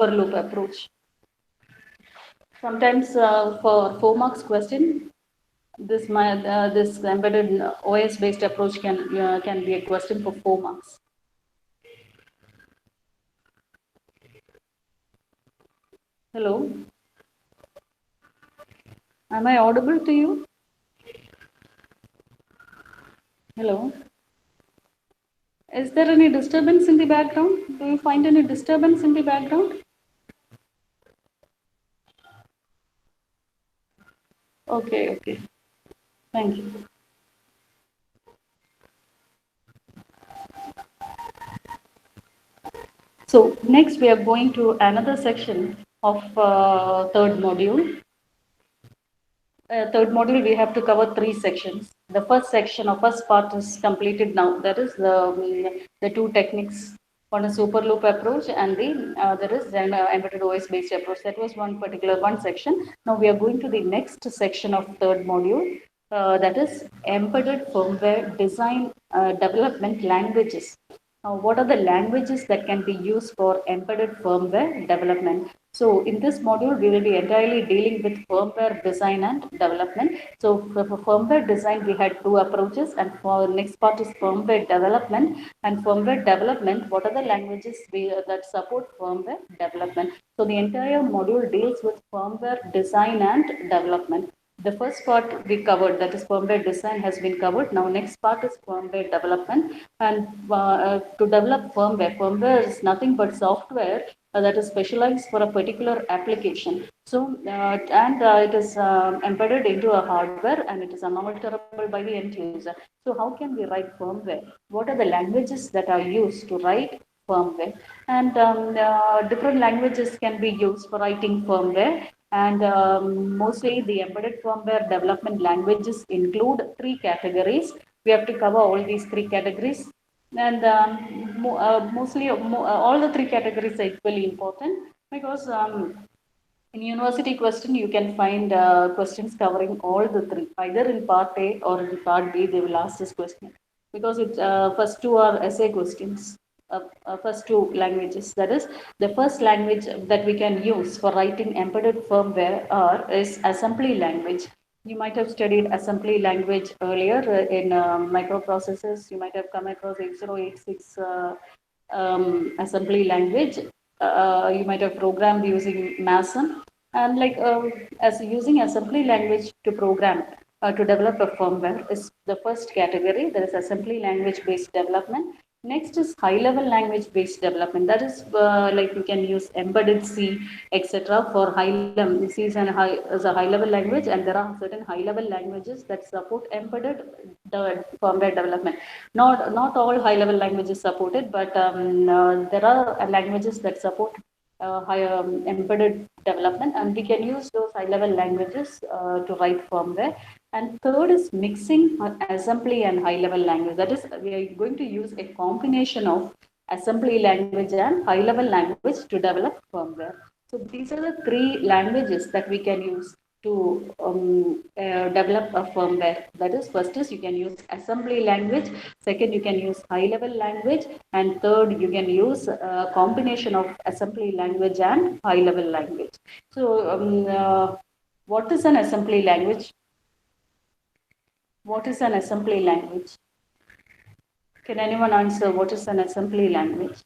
loop approach. Sometimes for 4 marks question, this embedded OS based approach can be a question for 4 marks. Hello, am I audible to you? Hello, is there any disturbance in the background? Do you find any disturbance in the background? Okay, okay, thank you. So next we are going to another section of third module. Third module we have to cover 3 sections. The first section or first part is completed now. That is the two techniques. One is super loop approach and the there is an embedded OS based approach. That was one section. Now we are going to the next section of third module. That is embedded firmware design development languages. What are the languages that can be used for embedded firmware development? So in this module, we will be entirely dealing with firmware design and development. So for firmware design, we had 2 approaches, and for next part is firmware development. And firmware development, what are the languages that support firmware development? So the entire module deals with firmware design and development. The first part we covered, that is firmware design, has been covered. Now next part is firmware development. And to develop firmware is nothing but software that is specialized for a particular application. So it is embedded into a hardware and it is unalterable by the end user. So how can we write firmware? What are the languages that are used to write firmware? And different languages can be used for writing firmware. And mostly the embedded firmware development languages include 3 categories. We have to cover all these 3 categories. And mostly all the 3 categories are equally important because in university question you can find questions covering all the 3. Either in part A or in part B they will ask this question because it's first 2 are essay questions. First 2 languages, that is the first language that we can use for writing embedded firmware is assembly language. You might have studied assembly language earlier in microprocessors. You might have come across 8086 assembly language. You might have programmed using MASM, and like as using assembly language to program to develop a firmware is the first category. There is assembly language based development. Next is high level language based development. That is like you can use embedded C, etc. for high level. C is a high level language, and there are certain high level languages that support embedded firmware development. Not all high level languages support it, but there are languages that support high embedded development, and we can use those high level languages to write firmware. And third is mixing assembly and high level language. That is, we are going to use a combination of assembly language and high level language to develop firmware. So these are the 3 languages that we can use to develop a firmware. That is, first is you can use assembly language, second you can use high level language, and third you can use a combination of assembly language and high level language. So what is an assembly language? What is an assembly language? Can anyone answer what is an assembly language?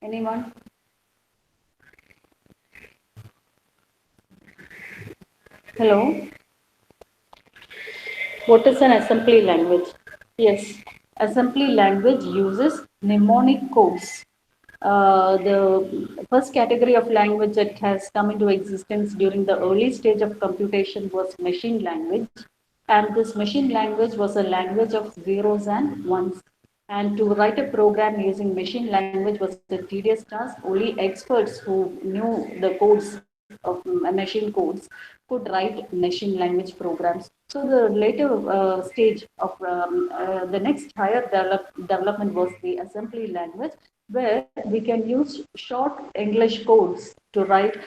Anyone? Hello? What is an assembly language? Yes, assembly language uses mnemonic codes. The first category of language that has come into existence during the early stage of computation was machine language. And this machine language was a language of zeros and ones. And to write a program using machine language was a tedious task. Only experts who knew the codes of machine codes could write machine language programs. So the later stage of the next higher development was the assembly language, where we can use short English codes to write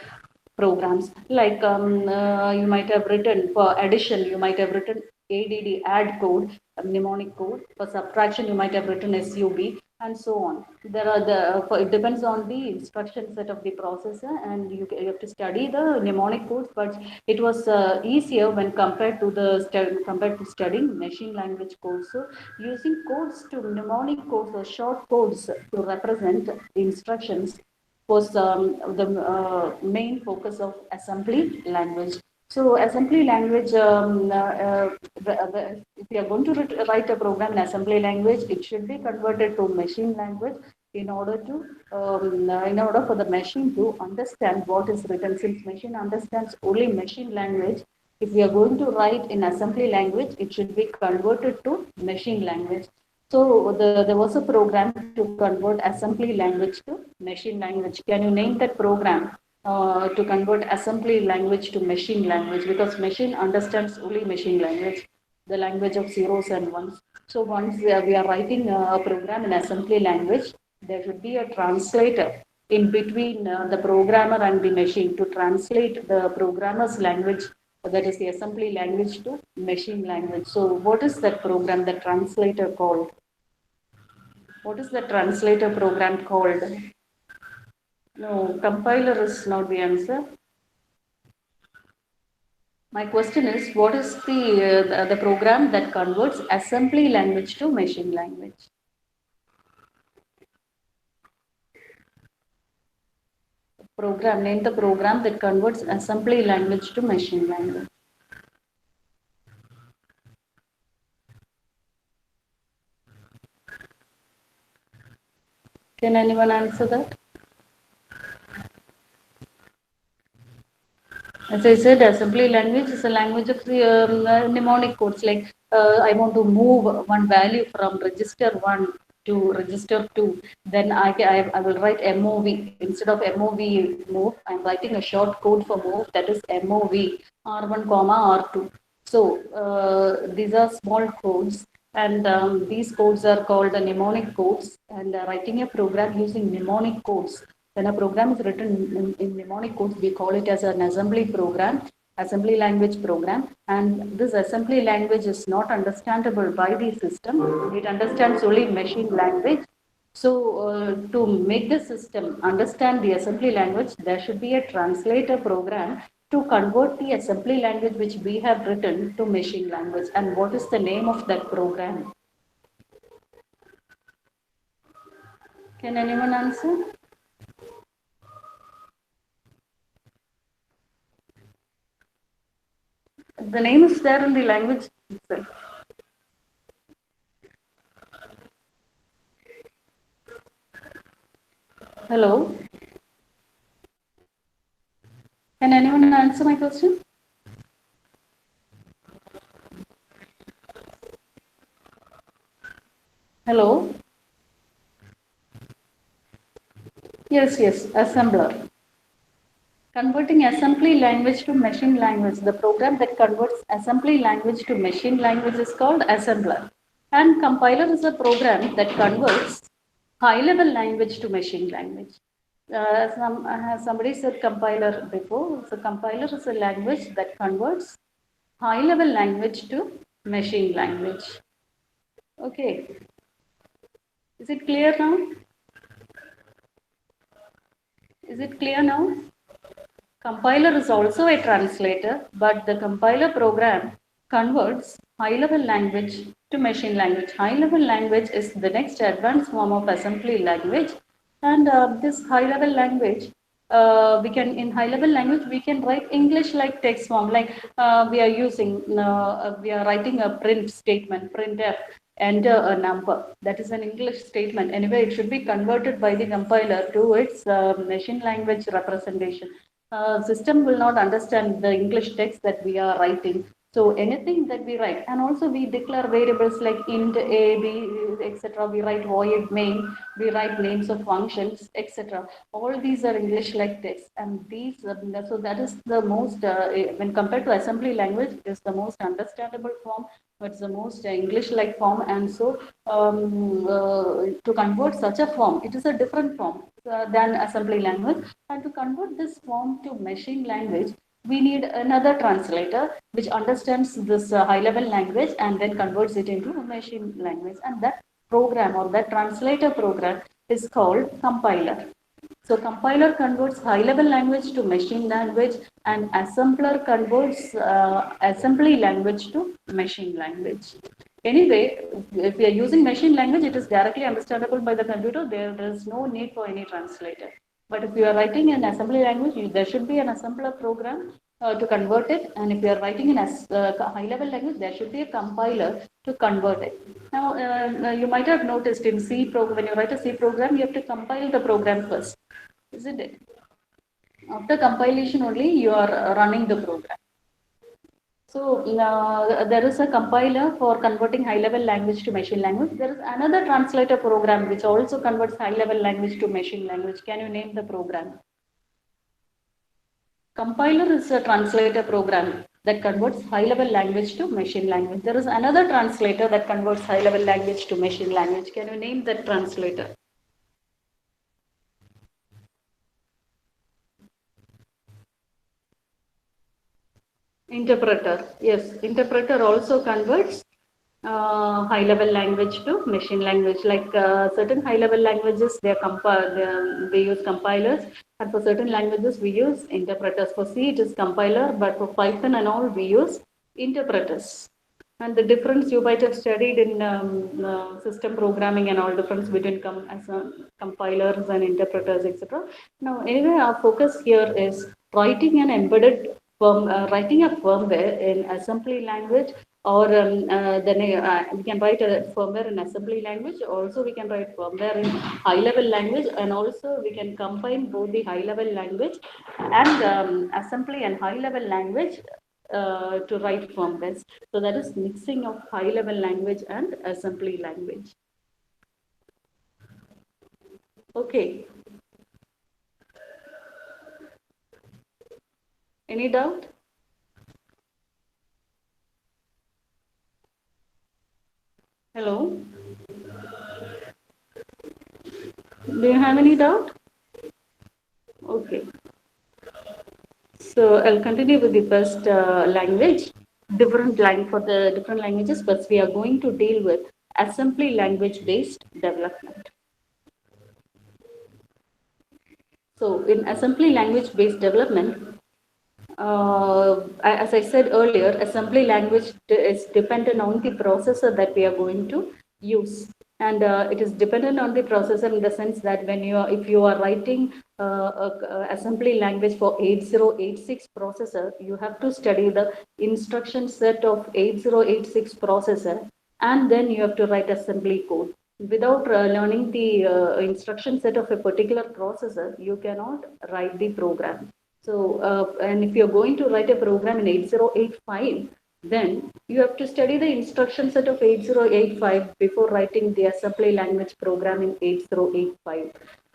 programs. Like you might have written for addition, you might have written ADD, add code, mnemonic code. For subtraction, you might have written SUB, and so on. There are it depends on the instruction set of the processor, and you have to study the mnemonic codes. But it was easier when compared to studying machine language codes. So using codes to mnemonic codes or short codes to represent the instructions was the main focus of assembly language. So assembly language, if you are going to write a program in assembly language, it should be converted to machine language in order to in order for the machine to understand what is written. Since machine understands only machine language, if we are going to write in assembly language, it should be converted to machine language. So there was a program to convert assembly language to machine language. Can you name that program to convert assembly language to machine language? Because machine understands only machine language, the language of zeros and ones. So once we are writing a program in assembly language, there should be a translator in between the programmer and the machine to translate the programmer's language, that is the assembly language, to machine language. So what is that program, the translator called? What is the translator program called? No, compiler is not the answer. My question is, what is the program that converts assembly language to machine language? Program, name the program that converts assembly language to machine language. Can anyone answer that? As I said, assembly language is a language of the mnemonic codes. Like I want to move one value from register 1 to register 2. Then I will write MOV. Instead of MOV move, I'm writing a short code for move, that is MOV R1, R2. So these are small codes, and these codes are called mnemonic codes. And writing a program using mnemonic codes, when a program is written in mnemonic codes, we call it as an assembly program, assembly language program. And this assembly language is not understandable by the system. It understands only machine language. So to make the system understand the assembly language, there should be a translator program to convert the assembly language which we have written to machine language. And what is the name of that program? Can anyone answer? The name is there in the language itself. Hello? Can anyone answer my question? Hello? Yes, assembler. Converting assembly language to machine language. The program that converts assembly language to machine language is called assembler. And compiler is a program that converts high-level language to machine language. Somebody said compiler before. So compiler is a language that converts high-level language to machine language. Okay. Is it clear now? Is it clear now? Compiler is also a translator, but the compiler program converts high-level language to machine language. High-level language is the next advanced form of assembly language, and this high-level language, in high-level language we can write English-like text form. Like we are writing a print statement, printf, enter a number. That is an English statement. Anyway, it should be converted by the compiler to its machine language representation. System will not understand the English text that we are writing. So anything that we write, and also we declare variables like int a, b, etc. We write void main, we write names of functions, etc. All these are English-like text, and these so that is the most when compared to assembly language, is the most understandable form. But it's the most English-like form, and so to convert such a form, it is a different form than assembly language. And to convert this form to machine language, we need another translator which understands this high level language and then converts it into a machine language, and that program or that translator program is called compiler. So compiler converts high level language to machine language, and assembler converts assembly language to machine language. Anyway, if we are using machine language, it is directly understandable by the computer. There is no need for any translator. But if you are writing in assembly language, there should be an assembler program to convert it. And if you are writing in a high level language, there should be a compiler to convert it. Now, you might have noticed in C program, when you write a C program, you have to compile the program first, isn't it? After compilation only, you are running the program. So there is a compiler for converting high-level language to machine language. There is another translator program which also converts high-level language to machine language. Can you name the program? Compiler is a translator program that converts high-level language to machine language. There is another translator that converts high-level language to machine language. Can you name that translator? Interpreter. Yes, interpreter also converts high-level language to machine language. Like certain high-level languages, they use compilers, and for certain languages we use interpreters. For C, it is compiler, but for Python and all, we use interpreters. And the difference you might have studied in system programming and all difference between compilers and interpreters, etc. Now, anyway, our focus here is writing an embedded writing a firmware in assembly language, or then we can write a firmware in assembly language. Also, we can write firmware in high-level language, and also we can combine both the high-level language and assembly and high-level language to write firmwares. So that is mixing of high-level language and assembly language. Okay. Any doubt? Hello? Do you have any doubt? Okay. So I'll continue with the first language. Different line for the different languages, but we are going to deal with assembly language based development. So in assembly language based development, as I said earlier, assembly language is dependent on the processor that we are going to use. And it is dependent on the processor in the sense that if you are writing assembly language for 8086 processor, you have to study the instruction set of 8086 processor, and then you have to write assembly code. Without learning the instruction set of a particular processor, you cannot write the program. So, and if you're going to write a program in 8085, then you have to study the instruction set of 8085 before writing the assembly language program in 8085.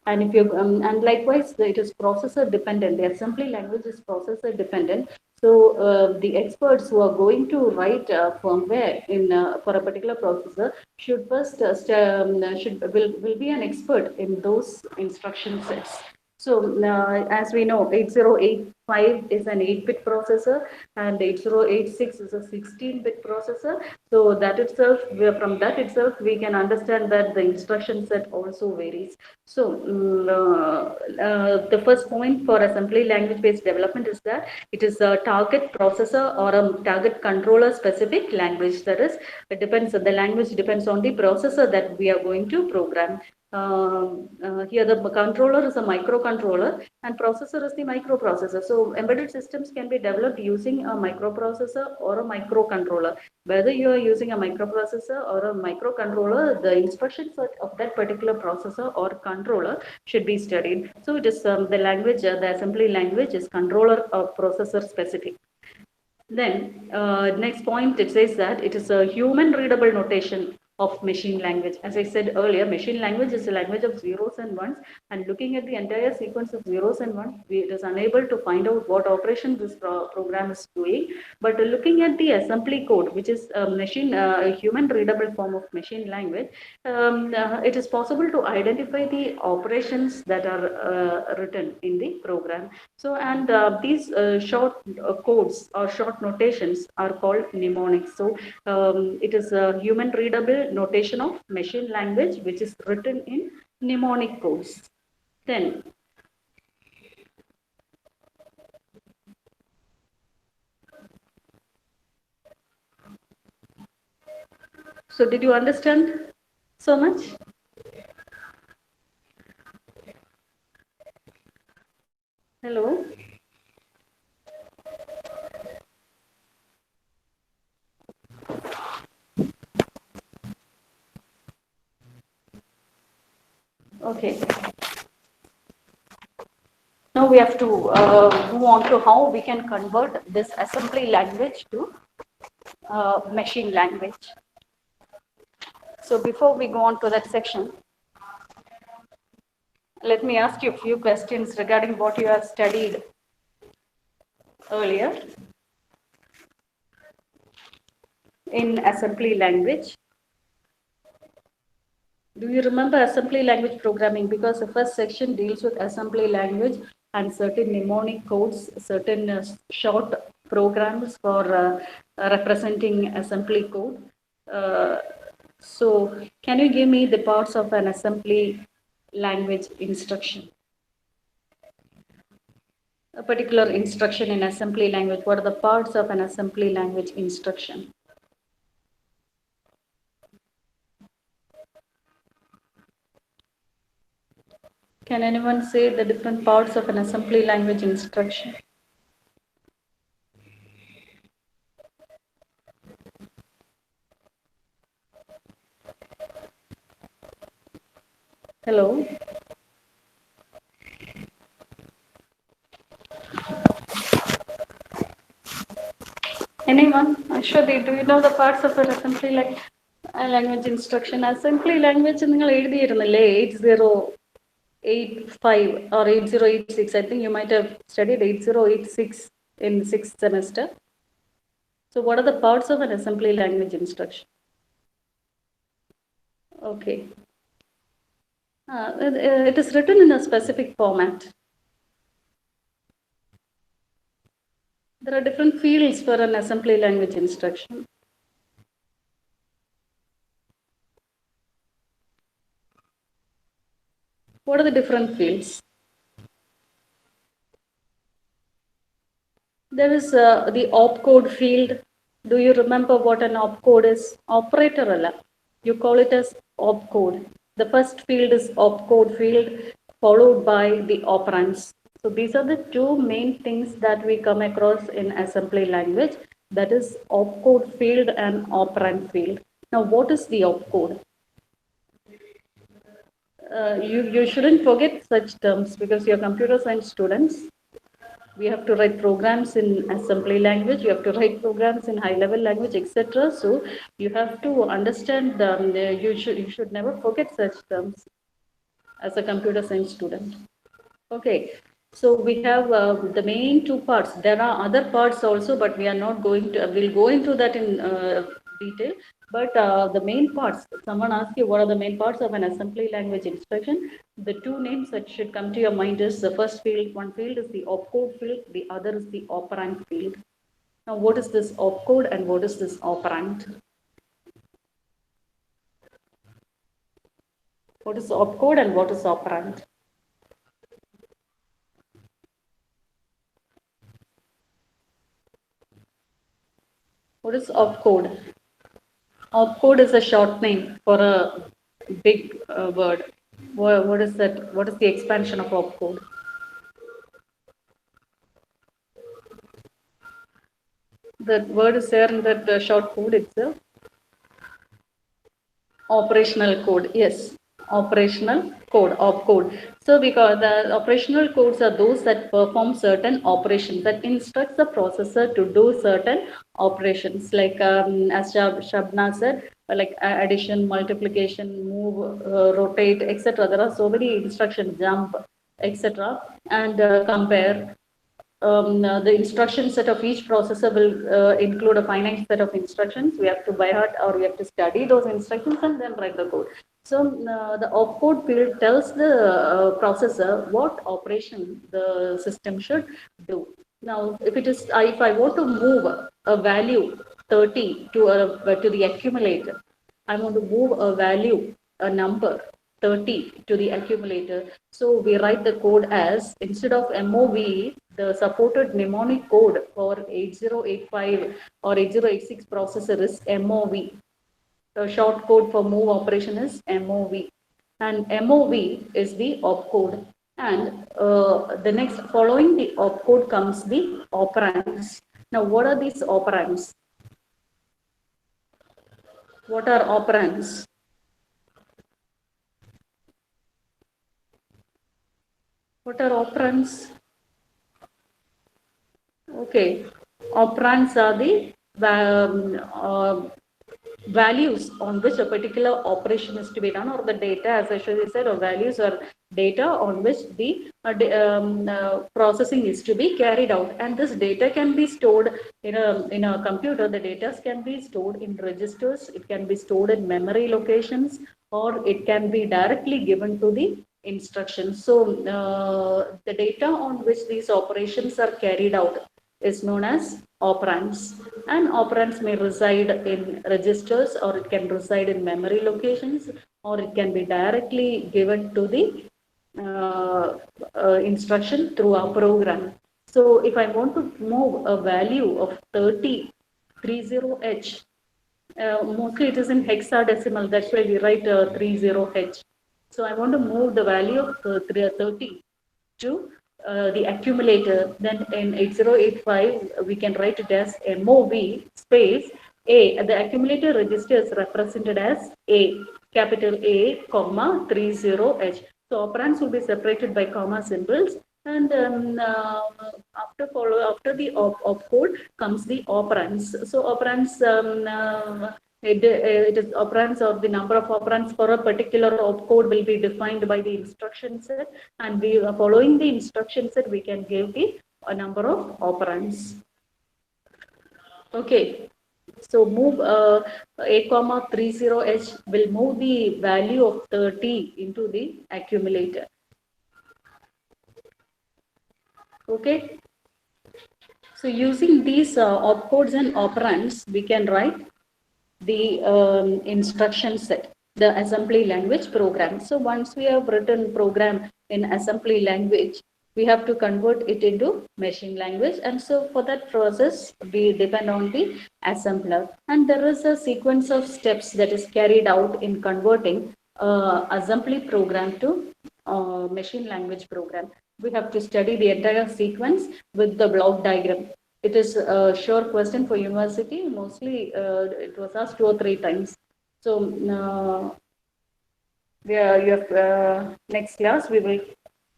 And if you and likewise, it is processor dependent. The assembly language is processor dependent. So the experts who are going to write firmware in for a particular processor should first will be an expert in those instruction sets. So as we know, 8085 is an 8-bit processor and 8086 is a 16-bit processor. So that itself, from that itself, we can understand that the instruction set also varies. So the first point for assembly language-based development is that it is a target processor or a target controller specific language. That is, the language depends on the processor that we are going to program. Here the controller is a microcontroller and processor is the microprocessor. So embedded systems can be developed using a microprocessor or a microcontroller. Whether you are using a microprocessor or a microcontroller, the instruction set of that particular processor or controller should be studied. So it is the language, the assembly language is controller or processor specific. Then next point, it says that it is a human readable notation of machine language. As I said earlier, machine language is a language of zeros and ones, and looking at the entire sequence of zeros and ones, it is unable to find out what operation this program is doing. But looking at the assembly code, which is a human readable form of machine language, it is possible to identify the operations that are written in the program. So, and these short codes or short notations are called mnemonics. So, it is a human readable notation of machine language, which is written in mnemonic codes. Then, so did you understand so much? Hello? Okay. Now we have to move on to how we can convert this assembly language to machine language. So before we go on to that section, let me ask you a few questions regarding what you have studied earlier in assembly language. Do you remember assembly language programming? Because the first section deals with assembly language and certain mnemonic codes, certain short programs for representing assembly code. So can you give me the parts of an assembly language instruction? A particular instruction in assembly language, what are the parts of an assembly language instruction? Can anyone say the different parts of an assembly language instruction? Hello? Anyone? Ashwati, do you know the parts of an assembly language instruction? Assembly language നിങ്ങൾ എഴുതിയിരുന്നില്ലേ 8085 or 8086? I think you might have studied 8086 in 6th semester. So what are the parts of an assembly language instruction? Okay. It is written in a specific format. There are different fields for an assembly language instruction. What are the different fields? There is the opcode field. Do you remember what an opcode is? Operator alla. You call it as opcode. The first field is opcode field, followed by the operands. So these are the two main things that we come across in assembly language. That is opcode field and operand field. Now, what is the opcode? You shouldn't forget such terms because you're computer science students. We have to write programs in assembly language, you have to write programs in high level language, etc. So you have to understand them. You should never forget such terms as a computer science student. Okay, so we have the main two parts. There are other parts also, but we are not going to, we'll go into that in detail. But the main parts, someone asks you what are the main parts of an assembly language instruction. The two names that should come to your mind is the first field, one field is the opcode field, the other is the operand field. Now, what is this opcode and what is this operand? What is opcode and what is operand? What is opcode? Opcode is a short name for a big word. What is that? What is the expansion of opcode? The word is there in that short code itself. Operational code, yes. Operational code, opcode. So because the operational codes are those that perform certain operations, that instructs the processor to do certain operations. Like as Shabna said, like addition, multiplication, move, rotate, etc. There are so many instructions, jump, etc. And compare. The instruction set of each processor will include a finite set of instructions. We have to by heart or we have to study those instructions and then write the code. So the opcode field tells the processor what operation the system should do. Now, if it is, if I want to move a value 30 to the accumulator, I want to move a value, a number 30 to the accumulator. So we write the code as, instead of MOV, the supported mnemonic code for 8085 or 8086 processor is MOV. The short code for move operation is MOV. And MOV is the opcode. And the next, following the opcode comes the operands. Now, what are these operands? What are operands? What are operands? Okay, operands are the values on which a particular operation is to be done, or the data, as I said, or values or data on which the processing is to be carried out. And this data can be stored in a computer. The data can be stored in registers. It can be stored in memory locations, or it can be directly given to the instructions. So the data on which these operations are carried out is known as operands. And operands may reside in registers, or it can reside in memory locations, or it can be directly given to the instruction through a program. So if I want to move a value of 30H, mostly it is in hexadecimal, that's why we write 30H. So I want to move the value of 30 to the accumulator. Then in 8085, we can write it as MOV space A. The accumulator register is represented as A, capital A, comma 30H. So operands will be separated by comma symbols. And after the opcode comes the operands. So operands, it is operands, or the number of operands for a particular opcode will be defined by the instruction set, and we following the instruction set, we can give the number of operands. Okay, so move A comma 30H will move the value of 30 into the accumulator. Okay, so using these opcodes and operands, we can write the instruction set, the assembly language program. So once we have written program in assembly language, we have to convert it into machine language. And so for that process, we depend on the assembler. And there is a sequence of steps that is carried out in converting assembly program to machine language program. We have to study the entire sequence with the block diagram. It is a sure question for university. Mostly it was asked 2 or 3 times. So next class we will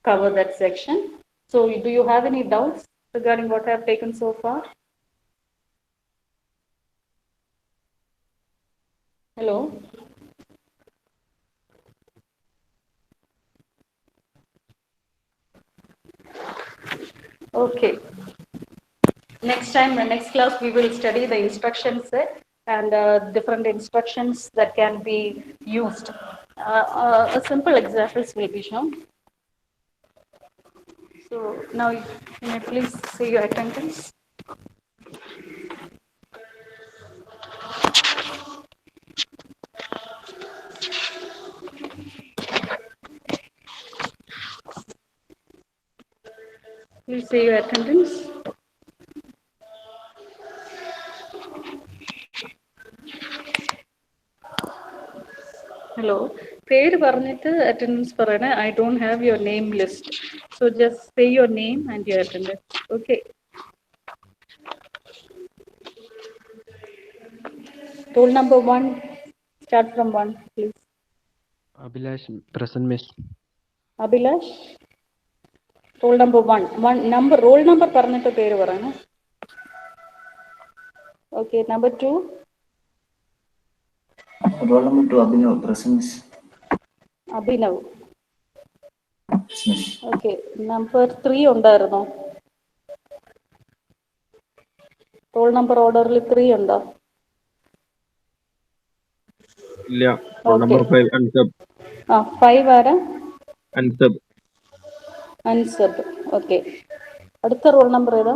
cover that section. So do you have any doubts regarding what I have taken so far? Hello? Okay. Next time, next class, we will study the instruction set and different instructions that can be used. A simple examples will be shown. So now, may I please say your attendance? Please say your attendance. Hello. പേര് പറഞ്ഞിട്ട് attendance പറയണേ. I don't have your name list. So just say your name and your attendance. Okay. Roll number 1. Start from 1, please. Abhilash, present, miss. Abhilash. Roll number 1. Number, roll number പറഞ്ഞിട്ട് പേര് പറയണേ. Okay, number 2. Roll number 2, Abhinav. Present, Miss. Abhinav. Yes, Miss. Okay. Number 3 ഉണ്ടായിരുന്നോ? Roll number ഓർഡറിൽ 3 ഉണ്ടോ? ഇല്ല. Roll number 5 unsub. 5 ആരാ? Unsub. Unsub. Okay. അടുത്ത roll number ഏതാ?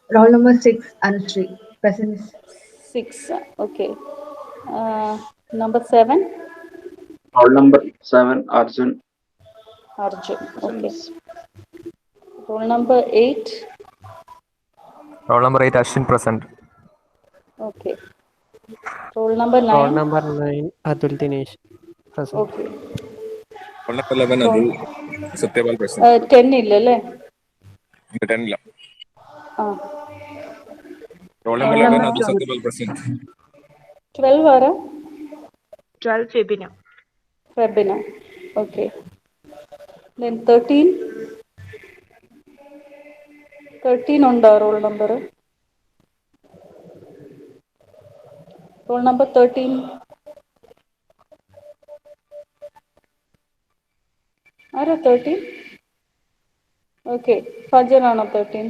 Roll number 6, Anushree. Present, Miss. 6. Okay. Number 7? Roll number 7, Arjun. Arjun. Present, okay. Miss. Roll number 8? Roll number 8, Ashwin. Present. Okay. Roll number Roll 9? number 9, Atul Dinesh. Present. Okay. Roll number 11, Adul. Satyapal present. 10 ഇല്ലല്ലേ? 10 ഇല്ല. ആ. Roll number 11, Adul Satyapal present. 12 ആരാ? 12, Febina. Febina. Okay. Then 13? 13 ഉണ്ടോ roll number? Roll number 13? ആരാ 13? Okay. ഫജറാണോ 13?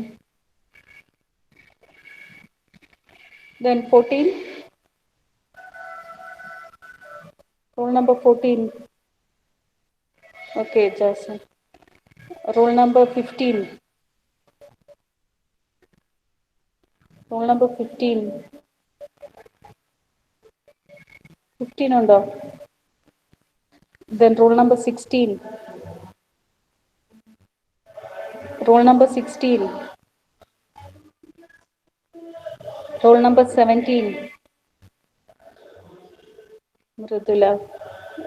Then 14? Roll number 14. Okay, Jason. Roll number 15. Roll number 15. 15 ഉണ്ടോ? Then roll number 16. Roll number 16. Roll number 17. Mridula.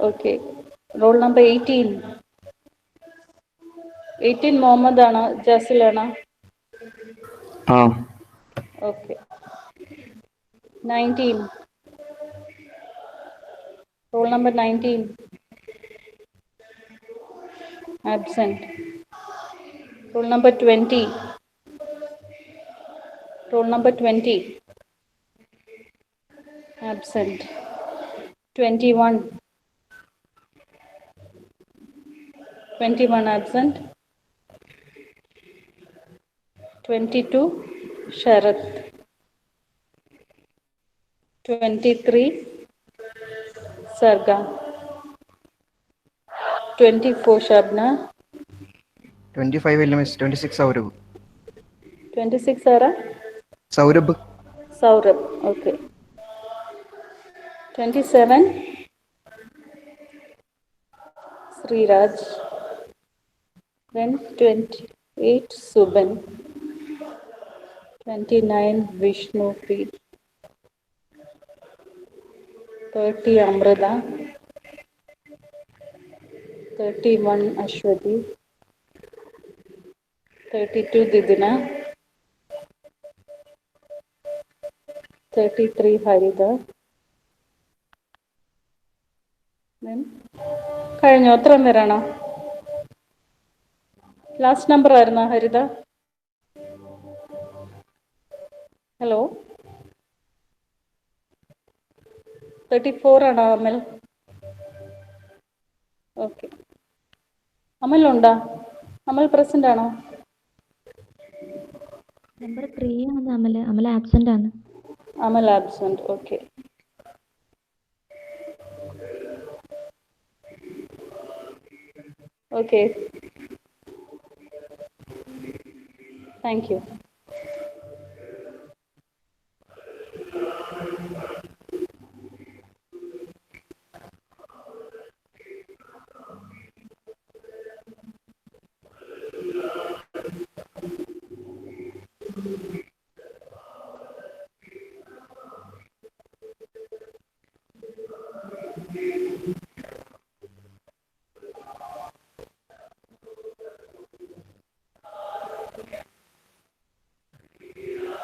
Okay. Roll number 18. 18 Mohammed ആണ്, ജാസിലാണ്. Okay. 19. Roll number 19. Absent. Roll number 20. Roll number 20. Absent. 21. 21 absent. 22 Sharath. 23 Sarga. 24 Shabna. 25 ഇല്ല miss, 26 Saurabh. 26 ആരാ? Saurabh. Saurabh. Okay. 27 Sriraj. Then 28 Subhan. 29 Vishnu Preet. 30 Amrita. 31 Ashwati. 32 Didina. 33 Harida. Then കഴിഞ്ഞോ? എത്ര പേരാണോ? Last number ആയിരുന്നോ ഹരിത? Hello, 34 ആണോ അമൽ? Okay. അമൽ ഉണ്ടോ? അമൽ present ആണോ? നമ്പർ 3 ആണ് അമൽ. അമൽ ആബ്സെന്റ് ആണ്. Amal absent. Okay. Okay. Thank U.